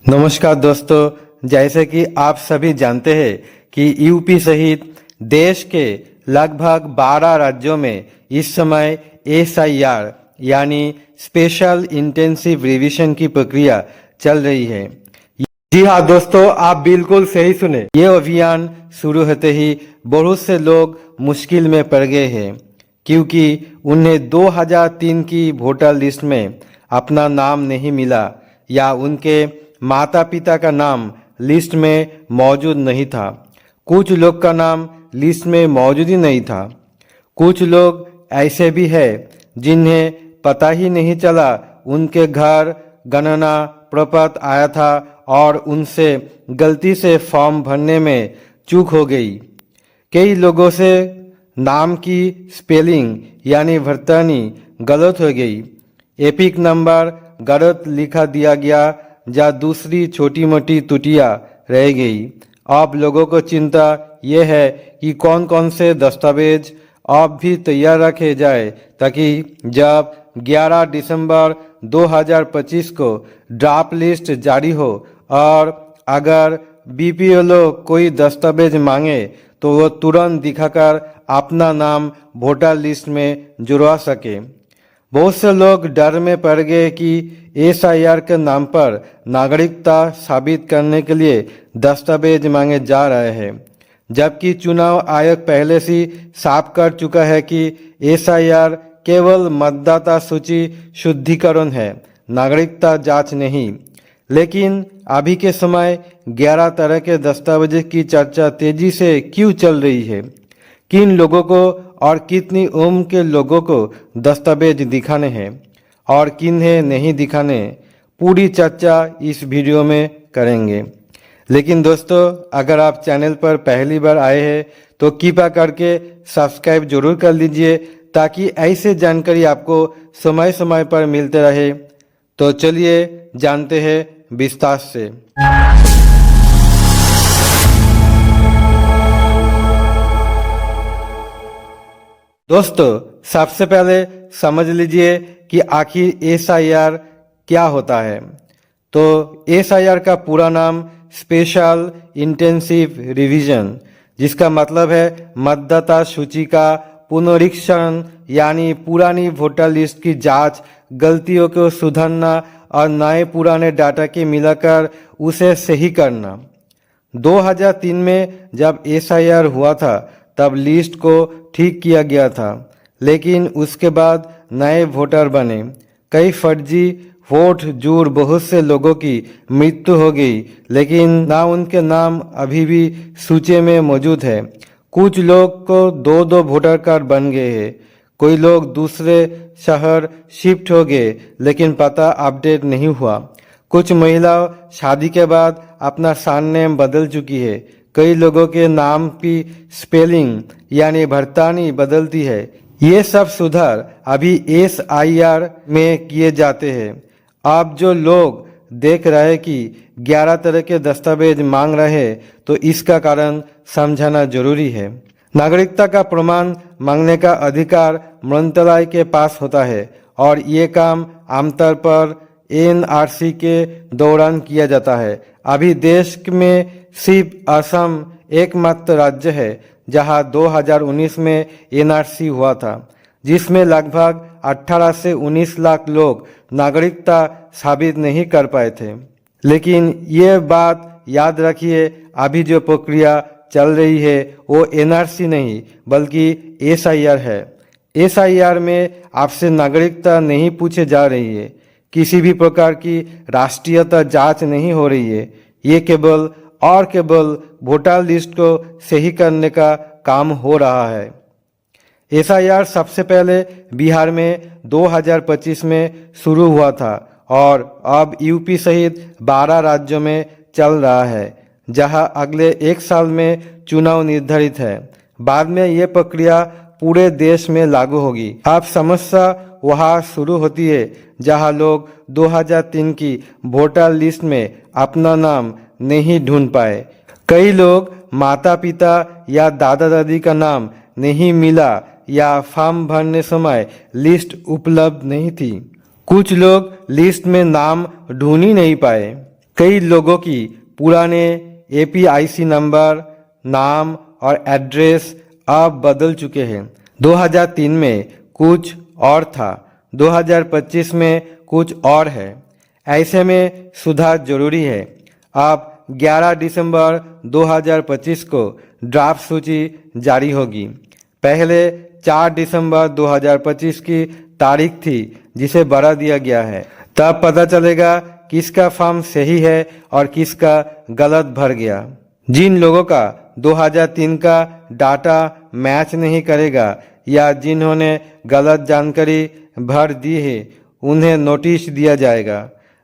नमस्कार दोस्तों, जैसे कि आप सभी जानते हैं कि यूपी सहित देश के लगभग 12 राज्यों में इस समय एसआईआर यानी स्पेशल इंटेंसिव रिवीजन की प्रक्रिया चल रही है। जी हाँ दोस्तों, आप बिल्कुल सही सुने। ये अभियान शुरू होते ही बहुत से लोग मुश्किल में पड़ गए हैं क्योंकि उन्हें 2003 की वोटर लिस्ट में अपना नाम नहीं मिला या उनके माता पिता का नाम लिस्ट में मौजूद नहीं था। कुछ लोग का नाम लिस्ट में मौजूद ही नहीं था। कुछ लोग ऐसे भी हैं जिन्हें पता ही नहीं चला उनके घर गणना प्रपत्र आया था और उनसे गलती से फॉर्म भरने में चूक हो गई। कई लोगों से नाम की स्पेलिंग यानी वर्तनी गलत हो गई, एपिक नंबर गलत लिखा दिया गया या दूसरी छोटी मोटी त्रुटियां रह गई। अब लोगों को चिंता यह है कि कौन कौन से दस्तावेज अब भी तैयार रखे जाए ताकि जब 11 दिसंबर 2025 को ड्राफ्ट लिस्ट जारी हो और अगर बीपीएलओ कोई दस्तावेज मांगे तो वो तुरंत दिखाकर अपना नाम वोटर लिस्ट में जुड़वा सके। बहुत से लोग डर में पड़ गए कि एसआईआर के नाम पर नागरिकता साबित करने के लिए दस्तावेज मांगे जा रहे हैं, जबकि चुनाव आयोग पहले से साफ कर चुका है कि एसआईआर केवल मतदाता सूची शुद्धिकरण है, नागरिकता जांच नहीं। लेकिन अभी के समय 11 तरह के दस्तावेज की चर्चा तेजी से क्यों चल रही है? किन लोगों को और कितनी उम्र के लोगों को दस्तावेज दिखाने हैं और किन्हें नहीं दिखाने, पूरी चर्चा इस वीडियो में करेंगे। लेकिन दोस्तों, अगर आप चैनल पर पहली बार आए हैं तो कृपया करके सब्सक्राइब जरूर कर लीजिए ताकि ऐसे जानकारी आपको समय समय पर मिलते रहे। तो चलिए जानते हैं विस्तार से। दोस्तों, सबसे पहले समझ लीजिए कि आखिर एसआईआर क्या होता है। तो एसआईआर का पूरा नाम स्पेशल इंटेंसिव रिवीजन, जिसका मतलब है मतदाता सूची का पुनरीक्षण यानी पुरानी वोटर लिस्ट की जांच, गलतियों को सुधारना और नए पुराने डाटा के मिलाकर उसे सही करना। 2003 में जब एसआईआर हुआ था तब लिस्ट को ठीक किया गया था, लेकिन उसके बाद नए वोटर बने। कई फर्जी वोट जुड़ बहुत से लोगों की मृत्यु हो गई, लेकिन ना उनके नाम अभी भी सूची में मौजूद है। कुछ लोग को दो वोटर कार्ड बन गए हैं। कोई लोग दूसरे शहर शिफ्ट हो गए लेकिन पता अपडेट नहीं हुआ। कुछ महिला शादी के बाद अपना सरनेम बदल चुकी है। कई लोगों के नाम की स्पेलिंग यानी वर्तनी बदलती है। ये सब सुधार अभी एसआईआर में किए जाते हैं। आप जो लोग देख रहे हैं कि 11 तरह के दस्तावेज मांग रहे हैं तो इसका कारण समझना जरूरी है। नागरिकता का प्रमाण मांगने का अधिकार मंत्रालय के पास होता है और ये काम आमतौर पर एनआरसी के दौरान किया जाता है। अभी देश में सिर्फ असम एकमात्र राज्य है जहां 2019 में एनआरसी हुआ था, जिसमें लगभग 18 से 19 लाख लोग नागरिकता साबित नहीं कर पाए थे। लेकिन ये बात याद रखिए, अभी जो प्रक्रिया चल रही है वो एनआरसी नहीं बल्कि एसआईआर है। एसआईआर में आपसे नागरिकता नहीं पूछे जा रही है, किसी भी प्रकार की राष्ट्रीयता जांच नहीं हो रही है। ये केवल वोटर लिस्ट को सही करने का काम हो रहा है। एसआईआर सबसे पहले बिहार में 2025 में शुरू हुआ था और अब यूपी सहित 12 राज्यों में चल रहा है, जहां अगले 1 साल में चुनाव निर्धारित है। बाद में ये प्रक्रिया पूरे देश में लागू होगी। अब समस्या वहां शुरू होती है जहां लोग 2003 की वोटर लिस्ट में अपना नाम नहीं ढूंढ पाए। कई लोग माता पिता या दादा दादी का नाम नहीं मिला या फॉर्म भरने समय लिस्ट उपलब्ध नहीं थी। कुछ लोग लिस्ट में नाम ढूंढ ही नहीं पाए। कई लोगों की पुराने एपीआईसी नंबर, नाम और एड्रेस अब बदल चुके हैं। 2003 में कुछ और था, 2025 में कुछ और है। ऐसे में सुधार जरूरी है। अब 11 दिसंबर 2025 को ड्राफ्ट सूची जारी होगी। पहले 4 दिसंबर 2025 की तारीख थी जिसे बढ़ा दिया गया है। तब पता चलेगा किसका फॉर्म सही है और किसका गलत भर गया। जिन लोगों का 2003 का डाटा मैच नहीं करेगा या जिन्होंने गलत जानकारी भर दी है उन्हें नोटिस दिया जाएगा।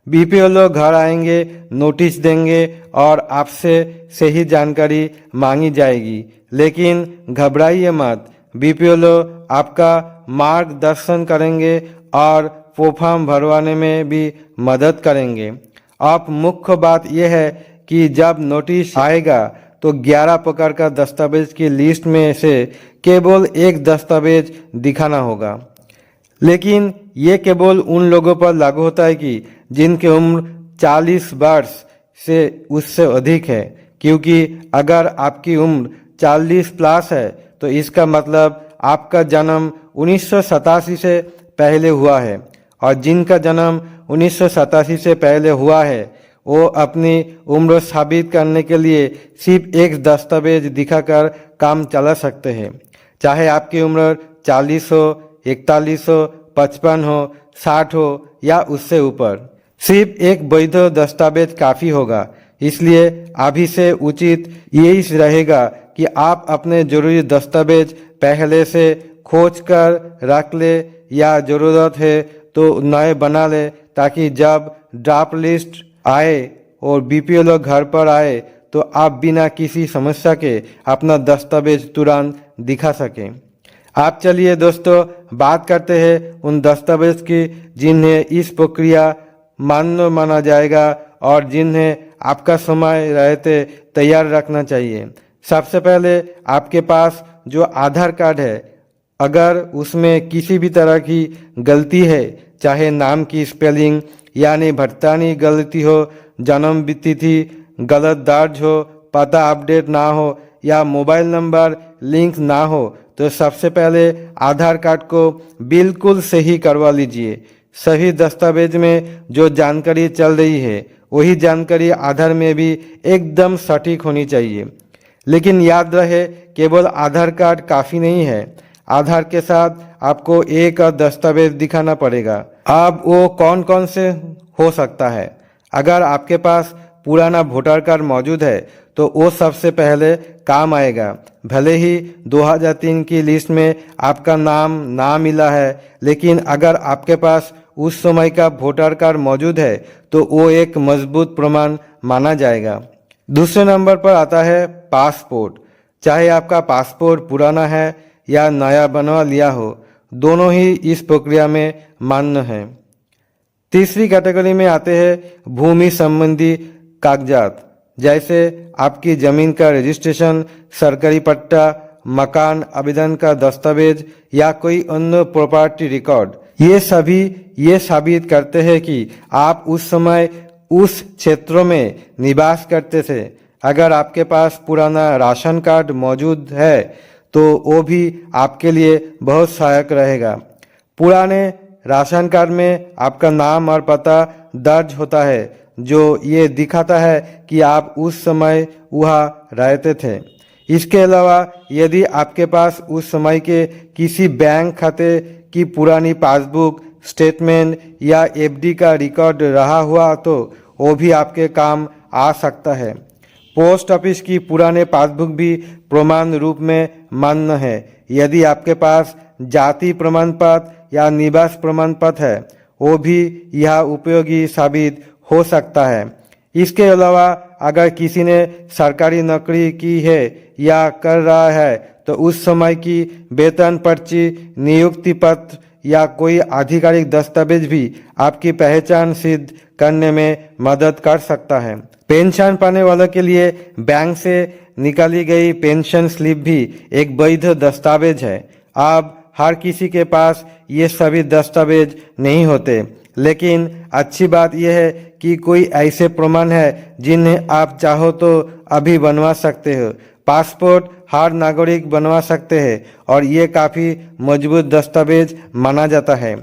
बीपीओ लोग घर आएंगे, नोटिस देंगे और आपसे सही जानकारी मांगी जाएगी। लेकिन घबराइए मत, बीपीओ लोग आपका मार्गदर्शन करेंगे और फॉर्म भरवाने में भी मदद करेंगे। अब मुख्य बात यह है कि जब नोटिस आएगा तो 11 प्रकार का दस्तावेज की लिस्ट में से केवल एक दस्तावेज दिखाना होगा। लेकिन ये केवल उन लोगों पर लागू होता है कि जिनकी उम्र 40 वर्ष से उससे अधिक है, क्योंकि अगर आपकी उम्र 40 प्लस है तो इसका मतलब आपका जन्म 1987 से पहले हुआ है और जिनका जन्म 1987 से पहले हुआ है वो अपनी उम्र साबित करने के लिए सिर्फ एक दस्तावेज दिखाकर काम चला सकते हैं। चाहे आपकी उम्र 40 हो, 41 हो, 55 हो, 60 हो या उससे ऊपर, सिर्फ एक वैध दस्तावेज काफ़ी होगा। इसलिए अभी से उचित यही रहेगा कि आप अपने जरूरी दस्तावेज पहले से खोज कर रख ले या ज़रूरत है तो नए बना ले, ताकि जब ड्राफ्ट लिस्ट आए और बीपीओ लोग घर पर आए तो आप बिना किसी समस्या के अपना दस्तावेज तुरंत दिखा सकें। आप चलिए दोस्तों बात करते हैं उन दस्तावेज की जिन्हें इस प्रक्रिया मान्य माना जाएगा और जिन्हें आपका समय रहते तैयार रखना चाहिए। सबसे पहले आपके पास जो आधार कार्ड है, अगर उसमें किसी भी तरह की गलती है, चाहे नाम की स्पेलिंग यानी भटतानी गलती हो, जन्म तिथि गलत दर्ज हो, पता अपडेट ना हो या मोबाइल नंबर लिंक ना हो, तो सबसे पहले आधार कार्ड को बिल्कुल सही करवा लीजिए। सही दस्तावेज में जो जानकारी चल रही है वही जानकारी आधार में भी एकदम सटीक होनी चाहिए। लेकिन याद रहे, केवल आधार कार्ड काफ़ी नहीं है, आधार के साथ आपको एक और दस्तावेज दिखाना पड़ेगा। अब वो कौन कौन से हो सकता है? अगर आपके पास पुराना वोटर कार्ड मौजूद है तो वो सबसे पहले काम आएगा। भले ही 2003 की लिस्ट में आपका नाम ना मिला है, लेकिन अगर आपके पास उस समय का वोटर कार्ड मौजूद है तो वो एक मजबूत प्रमाण माना जाएगा। दूसरे नंबर पर आता है पासपोर्ट। चाहे आपका पासपोर्ट पुराना है या नया बनवा लिया हो, दोनों ही इस प्रक्रिया में मान्य हैं। तीसरी कैटेगरी में आते हैं भूमि संबंधी कागजात, जैसे आपकी जमीन का रजिस्ट्रेशन, सरकारी पट्टा, मकान आवेदन का दस्तावेज या कोई अन्य प्रॉपर्टी रिकॉर्ड। ये सभी ये साबित करते हैं कि आप उस समय उस क्षेत्रों में निवास करते थे। अगर आपके पास पुराना राशन कार्ड मौजूद है तो वो भी आपके लिए बहुत सहायक रहेगा। पुराने राशन कार्ड में आपका नाम और पता दर्ज होता है, जो ये दिखाता है कि आप उस समय वहाँ रहते थे। इसके अलावा यदि आपके पास उस समय के किसी बैंक खाते की पुरानी पासबुक, स्टेटमेंट या एफडी का रिकॉर्ड रहा हुआ तो वो भी आपके काम आ सकता है। पोस्ट ऑफिस की पुराने पासबुक भी प्रमाण रूप में मान्य है। यदि आपके पास जाति प्रमाण पत्र या निवास प्रमाण पत्र है, वो भी यह उपयोगी साबित हो सकता है। इसके अलावा अगर किसी ने सरकारी नौकरी की है या कर रहा है तो उस समय की वेतन पर्ची, नियुक्ति पत्र या कोई आधिकारिक दस्तावेज भी आपकी पहचान सिद्ध करने में मदद कर सकता है। पेंशन पाने वालों के लिए बैंक से निकाली गई पेंशन स्लिप भी एक वैध दस्तावेज है। अब हर किसी के पास ये सभी दस्तावेज नहीं होते। लेकिन अच्छी बात यह है कि कोई ऐसे प्रमाण है जिन्हें आप चाहो तो अभी बनवा सकते हो। पासपोर्ट हर नागरिक बनवा सकते हैं और ये काफ़ी मजबूत दस्तावेज माना जाता है।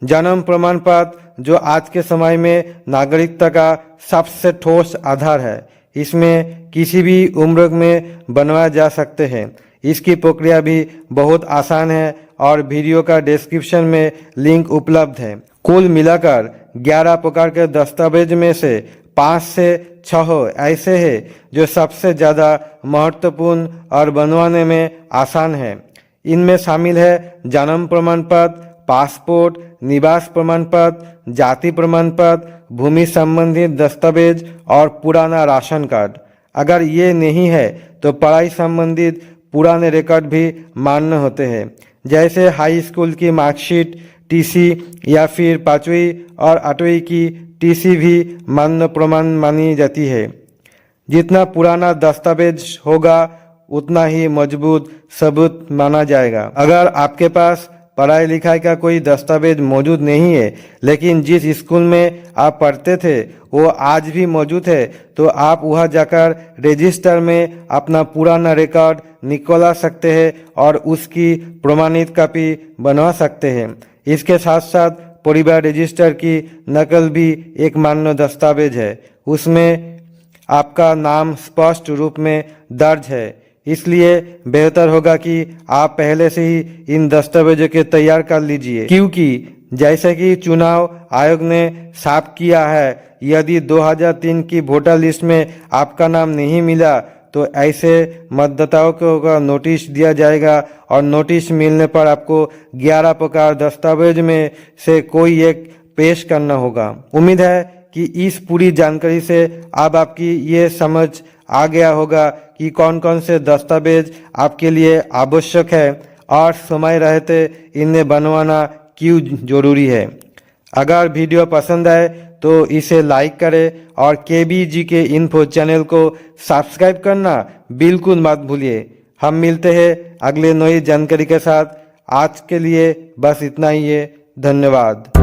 जन्म प्रमाण पत्र जो आज के समय में नागरिकता का सबसे ठोस आधार है, इसमें किसी भी उम्र में बनवाया जा सकते हैं। इसकी प्रक्रिया भी बहुत आसान है और वीडियो का डिस्क्रिप्शन में लिंक उपलब्ध है। कुल मिलाकर 11 प्रकार के दस्तावेज में से 5 से 6 ऐसे हैं जो सबसे ज़्यादा महत्वपूर्ण और बनवाने में आसान है। इनमें शामिल है जन्म प्रमाण पत्र, पासपोर्ट, निवास प्रमाण पत्र, जाति प्रमाण पत्र, भूमि संबंधित दस्तावेज और पुराना राशन कार्ड। अगर ये नहीं है तो पढ़ाई संबंधित पुराने रिकॉर्ड भी मान्य होते हैं, जैसे हाई स्कूल की मार्कशीट, टीसी या फिर 5वीं और 8वीं की टीसी भी मान्य प्रमाण मानी जाती है। जितना पुराना दस्तावेज होगा उतना ही मजबूत सबूत माना जाएगा। अगर आपके पास पढ़ाई लिखाई का कोई दस्तावेज मौजूद नहीं है, लेकिन जिस स्कूल में आप पढ़ते थे वो आज भी मौजूद है, तो आप वहां जाकर रजिस्टर में अपना पुराना रिकॉर्ड निकलवा सकते हैं और उसकी प्रमाणित कॉपी बनवा सकते हैं। इसके साथ साथ परिवार रजिस्टर की नकल भी एक मान्य दस्तावेज है। उसमें आपका नाम स्पष्ट रूप में दर्ज है, इसलिए बेहतर होगा कि आप पहले से ही इन दस्तावेजों के तैयार कर लीजिए, क्योंकि जैसे कि चुनाव आयोग ने साफ किया है, यदि 2003 की वोटर लिस्ट में आपका नाम नहीं मिला तो ऐसे मतदाताओं को नोटिस दिया जाएगा और नोटिस मिलने पर आपको 11 प्रकार दस्तावेज में से कोई एक पेश करना होगा। उम्मीद है कि इस पूरी जानकारी से अब आपकी ये समझ आ गया होगा कि कौन कौन से दस्तावेज आपके लिए आवश्यक है और समय रहते इन्हें बनवाना क्यों जरूरी है। अगर वीडियो पसंद आए तो इसे लाइक करें और केबीजी के इन्फो चैनल को सब्सक्राइब करना बिल्कुल मत भूलिए। हम मिलते हैं अगले नई जानकारी के साथ। आज के लिए बस इतना ही है। धन्यवाद।